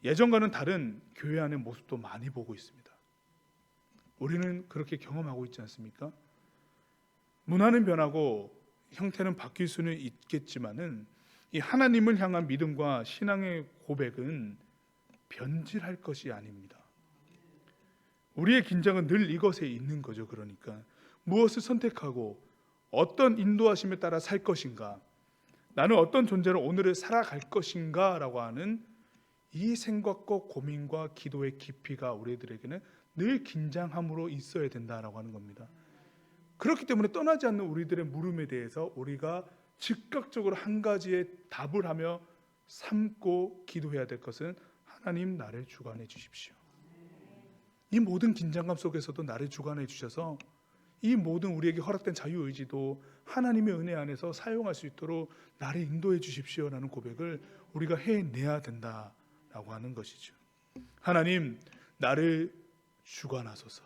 예전과는 다른 교회 안의 모습도 많이 보고 있습니다. 우리는 그렇게 경험하고 있지 않습니까? 문화는 변하고 형태는 바뀔 수는 있겠지만은 이 하나님을 향한 믿음과 신앙의 고백은 변질할 것이 아닙니다. 우리의 긴장은 늘 이것에 있는 거죠. 그러니까 무엇을 선택하고 어떤 인도하심에 따라 살 것인가, 나는 어떤 존재로 오늘을 살아갈 것인가 라고 하는 이 생각과 고민과 기도의 깊이가 우리들에게는 늘 긴장함으로 있어야 된다라고 하는 겁니다. 그렇기 때문에 떠나지 않는 우리들의 물음에 대해서 우리가 즉각적으로 한 가지의 답을 하며 삼고 기도해야 될 것은 하나님 나를 주관해 주십시오. 이 모든 긴장감 속에서도 나를 주관해 주셔서 이 모든 우리에게 허락된 자유의지도 하나님의 은혜 안에서 사용할 수 있도록 나를 인도해 주십시오라는 고백을 우리가 해내야 된다라고 하는 것이죠. 하나님 나를 주관하소서.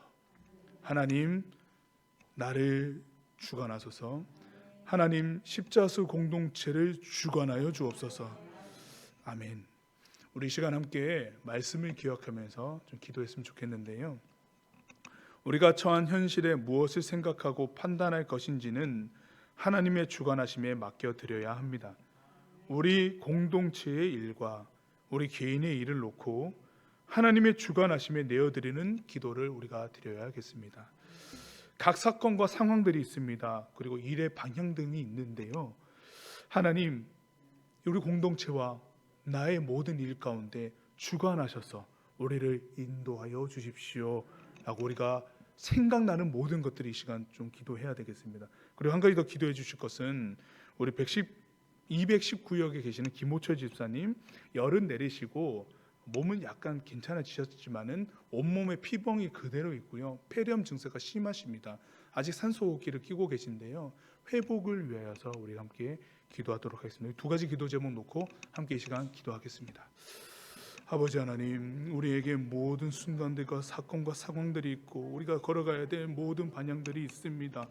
하나님 나를 주관하소서. 하나님 십자수 공동체를 주관하여 주옵소서. 아멘. 우리 시간 함께 말씀을 기억하면서 좀 기도했으면 좋겠는데요. 우리가 처한 현실에 무엇을 생각하고 판단할 것인지는 하나님의 주관하심에 맡겨드려야 합니다. 우리 공동체의 일과 우리 개인의 일을 놓고 하나님의 주관하심에 내어드리는 기도를 우리가 드려야겠습니다. 각 사건과 상황들이 있습니다. 그리고 일의 방향 등이 있는데요. 하나님, 우리 공동체와 나의 모든 일 가운데 주관하셔서 우리를 인도하여 주십시오 라고 우리가 생각나는 모든 것들이 이 시간 좀 기도해야 되겠습니다. 그리고 한 가지 더 기도해 주실 것은 우리 219역에 계시는 김호철 집사님, 열은 내리시고 몸은 약간 괜찮아지셨지만은 온몸에 피멍이 그대로 있고요. 폐렴 증세가 심하십니다. 아직 산소호흡기를 끼고 계신데요. 회복을 위하여서 우리 함께 기도하도록 하겠습니다. 두 가지 기도 제목 놓고 함께 이 시간 기도하겠습니다. 아버지 하나님, 우리에게 모든 순간들과 사건과 상황들이 있고 우리가 걸어가야 될 모든 방향들이 있습니다.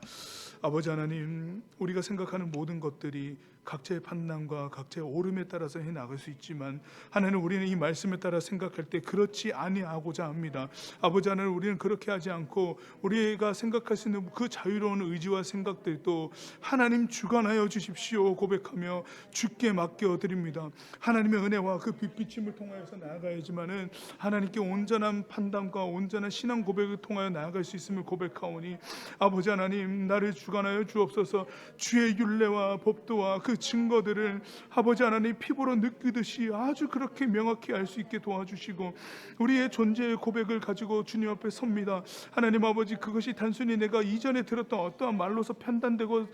아버지 하나님, 우리가 생각하는 모든 것들이 각자의 판단과 각자의 오름에 따라서 해나갈 수 있지만 하나님, 우리는 이 말씀에 따라 생각할 때 그렇지 아니하고자 합니다. 아버지 하나님, 우리는 그렇게 하지 않고 우리가 생각할 수 있는 그 자유로운 의지와 생각들도 하나님 주관하여 주십시오 고백하며 주께 맡겨드립니다. 하나님의 은혜와 그 빛비침을 통하여서 나아가야지만은 하나님께 온전한 판단과 온전한 신앙 고백을 통하여 나아갈 수 있음을 고백하오니 아버지 하나님, 나를 주관하여 주옵소서. 주의 율례와 법도와 그 증거들을 아버지 하나님 피부로 느끼듯이 아주 그렇게 명확히 알 수 있게 도와주시고 우리의 존재의 고백을 가지고 주님 앞에 섭니다. 하나님 아버지, 그것이 단순히 내가 이전에 들었던 어떠한 말로서 판단되고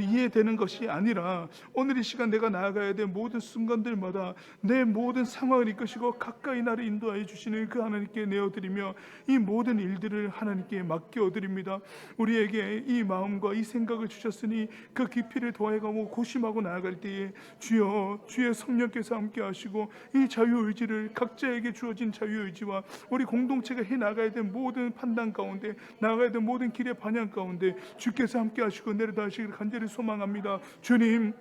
이해되는 것이 아니라 오늘 이 시간 내가 나아가야 될 모든 순간들마다 내 모든 상황을 이끄시고 가까이 나를 인도하여 주시는 그 하나님께 내어드리며 이 모든 일들을 하나님께 맡겨드립니다. 우리에게 이 마음과 이 생각을 주셨으니 그 깊이를 더해가고 고심하고 나아갈 때에 주여, 주의 성령께서 함께 하시고 이 자유의지를, 각자에게 주어진 자유의지와 우리 공동체가 해나가야 될 모든 판단 가운데, 나아가야 될 모든 길의 반영 가운데 주께서 함께 하시고 내려다 하시기를 간절히 소망합니다. 주님,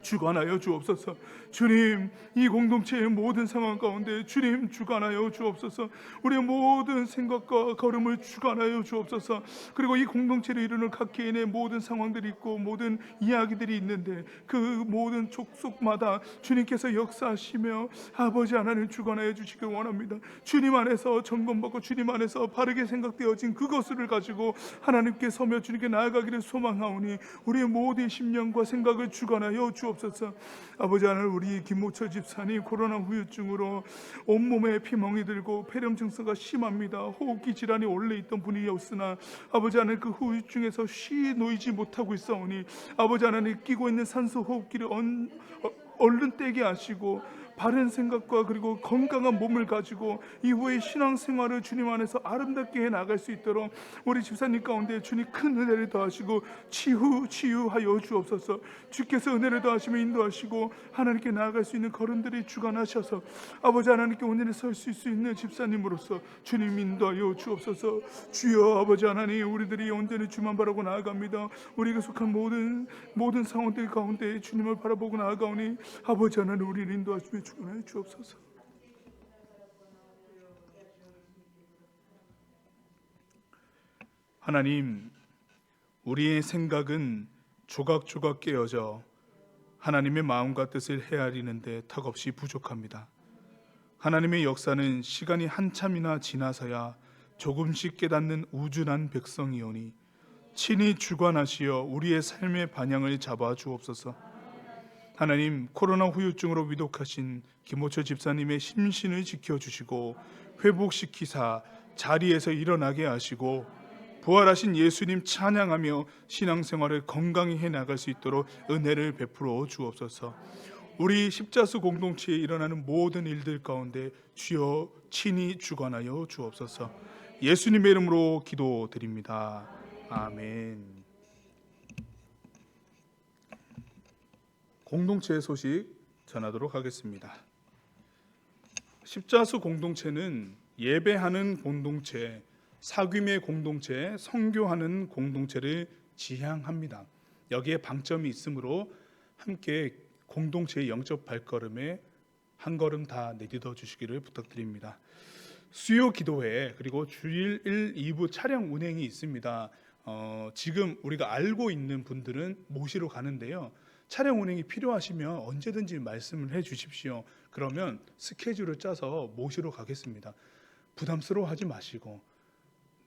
주관하여 주옵소서. 주님, 이 공동체의 모든 상황 가운데 주님 주관하여 주옵소서. 우리의 모든 생각과 걸음을 주관하여 주옵소서. 그리고 이 공동체를 이루는 각 개인의 모든 상황들이 있고 모든 이야기들이 있는데 그 모든 족속마다 주님께서 역사하시며 아버지 하나님 주관하여 주시길 원합니다. 주님 안에서 점검받고 주님 안에서 바르게 생각되어진 그것을 가지고 하나님께 서며 주님께 나아가기를 소망하오니 우리의 모든 심령과 생각을 주관하여 주옵소서. 아버지 하나님, 우리 김모철 집사님 코로나 후유증으로 온몸에 피멍이 들고 폐렴 증세가 심합니다. 호흡기 질환이 원래 있던 분이었으나 아버지 하나님, 그 후유증에서 쉬 놓이지 못하고 있사오니 아버지 하나님, 끼고 있는 산소 호흡기를 얼른 떼게 하시고 바른 생각과 그리고 건강한 몸을 가지고 이후의 신앙생활을 주님 안에서 아름답게 해나갈 수 있도록 우리 집사님 가운데 주님 큰 은혜를 더하시고 치유하여 주옵소서. 주께서 은혜를 더하시며 인도하시고 하나님께 나아갈 수 있는 걸음들이 주관하셔서 아버지 하나님께 온전히 설 수 있는 집사님으로서 주님 인도하여 주옵소서. 주여, 아버지 하나님, 우리들이 온전히 주만 바라고 나아갑니다. 우리가 속한 모든 상황들 가운데 주님을 바라보고 나아가오니 아버지 하나님, 우리를 인도하시며 주관하여 주옵소서. 하나님, 우리의 생각은 조각조각 깨어져 하나님의 마음과 뜻을 헤아리는데 턱없이 부족합니다. 하나님의 역사는 시간이 한참이나 지나서야 조금씩 깨닫는 우준한 백성이오니 친히 주관하시어 우리의 삶의 방향을 잡아 주옵소서. 하나님, 코로나 후유증으로 위독하신 김호철 집사님의 심신을 지켜주시고 회복시키사 자리에서 일어나게 하시고 부활하신 예수님 찬양하며 신앙생활을 건강히 해나갈 수 있도록 은혜를 베풀어 주옵소서. 우리 십자수 공동체에 일어나는 모든 일들 가운데 주여 친히 주관하여 주옵소서. 예수님의 이름으로 기도드립니다. 아멘. 공동체의 소식 전하도록 하겠습니다. 십자수 공동체는 예배하는 공동체, 사귐의 공동체, 선교하는 공동체를 지향합니다. 여기에 방점이 있으므로 함께 공동체의 영적 발걸음에 한 걸음 다 내딛어 주시기를 부탁드립니다. 수요 기도회 그리고 주일 1, 2부 차량 운행이 있습니다. 지금 우리가 알고 있는 분들은 모시러 가는데요. 차량 운행이 필요하시면 언제든지 말씀을 해 주십시오. 그러면 스케줄을 짜서 모시러 가겠습니다. 부담스러워하지 마시고,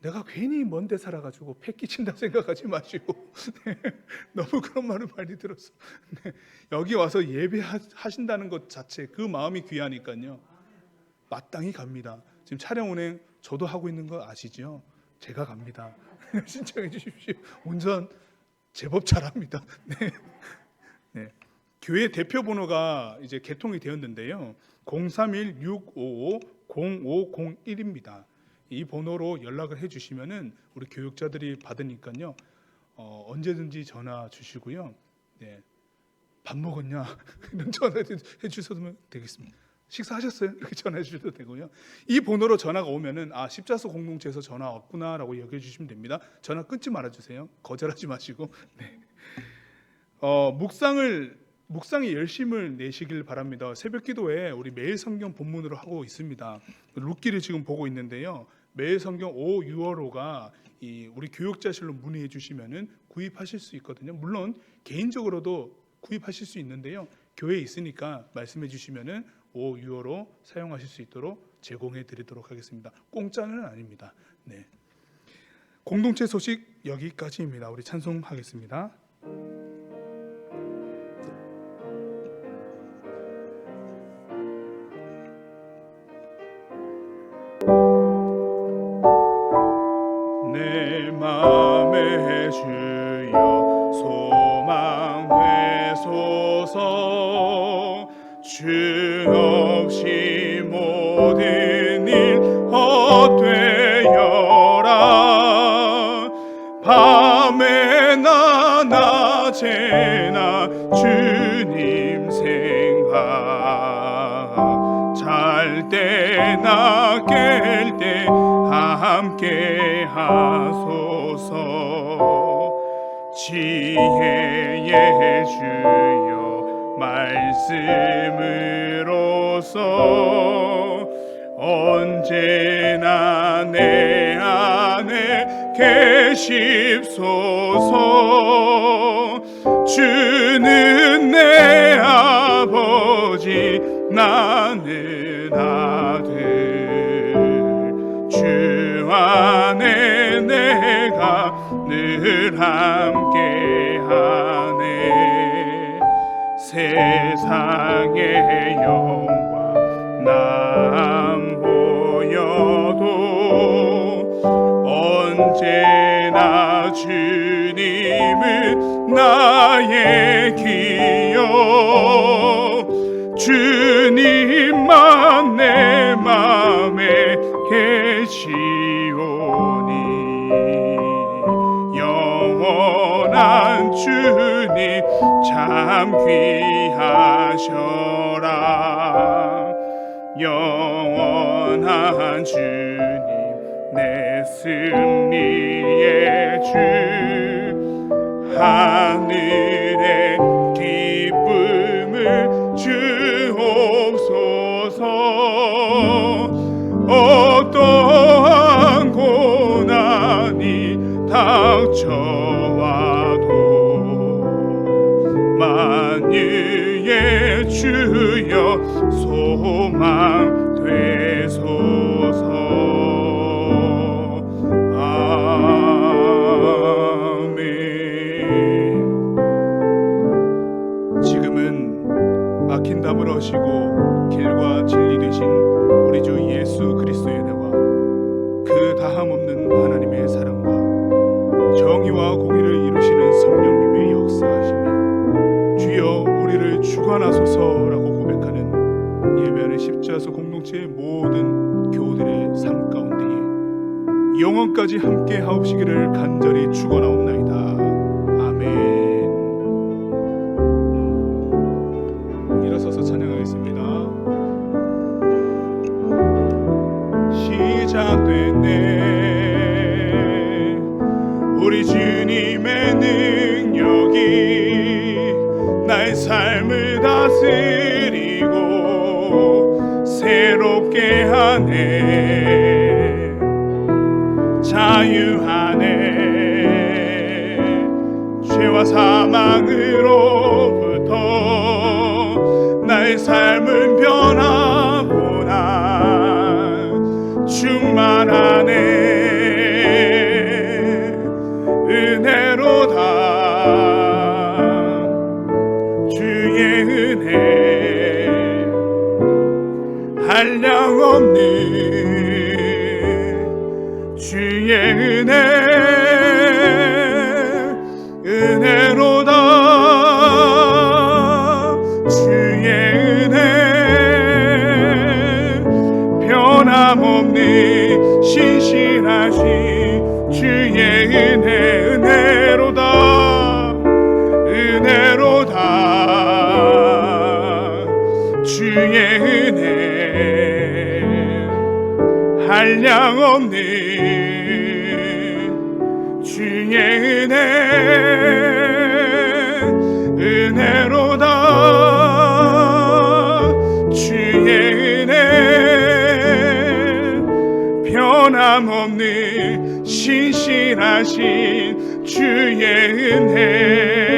내가 괜히 먼데 살아가지고 폐 끼친다 생각하지 마시고 네, 너무 그런 말을 많이 들었어. 네, 여기 와서 예배하신다는 것 자체 그 마음이 귀하니까요. 마땅히 갑니다. 지금 차량 운행 저도 하고 있는 거 아시죠? 제가 갑니다. 신청해 주십시오. 운전 제법 잘합니다. 네. 네. 교회 대표 번호가 이제 개통이 되었는데요. 031-655-0501입니다. 이 번호로 연락을 해주시면은 우리 교육자들이 받으니까요. 언제든지 전화 주시고요. 네, 밥 먹었냐 이런 전화해 주셔도 되겠습니다. 식사하셨어요? 이렇게 전화해 주셔도 되고요. 이 번호로 전화가 오면은 십자수 공동체에서 전화 왔구나라고 여겨 주시면 됩니다. 전화 끊지 말아 주세요. 거절하지 마시고. 네. 묵상에 열심을 내시길 바랍니다. 새벽기도에 우리 매일 성경 본문으로 하고 있습니다. 룻기를 지금 보고 있는데요. 매일 성경 5, 6월호가 우리 교육자실로 문의해 주시면은 구입하실 수 있거든요. 물론 개인적으로도 구입하실 수 있는데요. 교회에 있으니까 말씀해 주시면은 5, 6월호 사용하실 수 있도록 제공해 드리도록 하겠습니다. 공짜는 아닙니다. 네. 공동체 소식 여기까지입니다. 우리 찬송하겠습니다. 내 맘에 주여 소망 되소서. 주 없이 모든 일 헛되어라. 밤에나 낮에나 주님 생각, 잘 때나 깰 때 함께 하소서. 지혜의 주여 말씀으로써 언제나 내 안에 계십소서. 주는 내 아버지 나는 아들, 주 안에 내가 늘 함께하네. 세상의 영광 난 보여도 언제나 주님은 나의 기여. 주님만 내 맘에 계시오니 영원한 주님 참 귀하셔라. 영원한 주님 내 승리의 주, 하늘의 기쁨을 주옵소서. 어떠한 고난이 닥쳐와도 만유의 주여 소망 되소서. 아멘. 지금은 막힌 담을 어시고 길과 진리 되신 우리 주 예수 그리스도의 은혜와 그 다함없는 하나님의 사랑과 정의와 공의를 이루시는 성령님의 역사하심이 주여 우리를 주관하소서라고 고백하는 예배하는 십자수 공동체의 모든 교우들의 삶 가운데에 영원까지 함께 하옵시기를 간절히 축원하옵나이다. 아멘. 일어서서 찬양하겠습니다. 시작됐네. 우리 주님의 능력이 나의 삶을 다스리고 새롭게 하네. 자유하네. 죄와 사망으로부터 나의 삶은 변하구나. 충만하네. 은혜로다. 주의 은혜 한량없는 주의 은혜. 은혜로다. 주의 은혜 변함없는 신실하신 주의 은혜. 은혜로다. 한량없는 주의 은혜로다. 주의 은혜 변함없는 신실하신 주의 은혜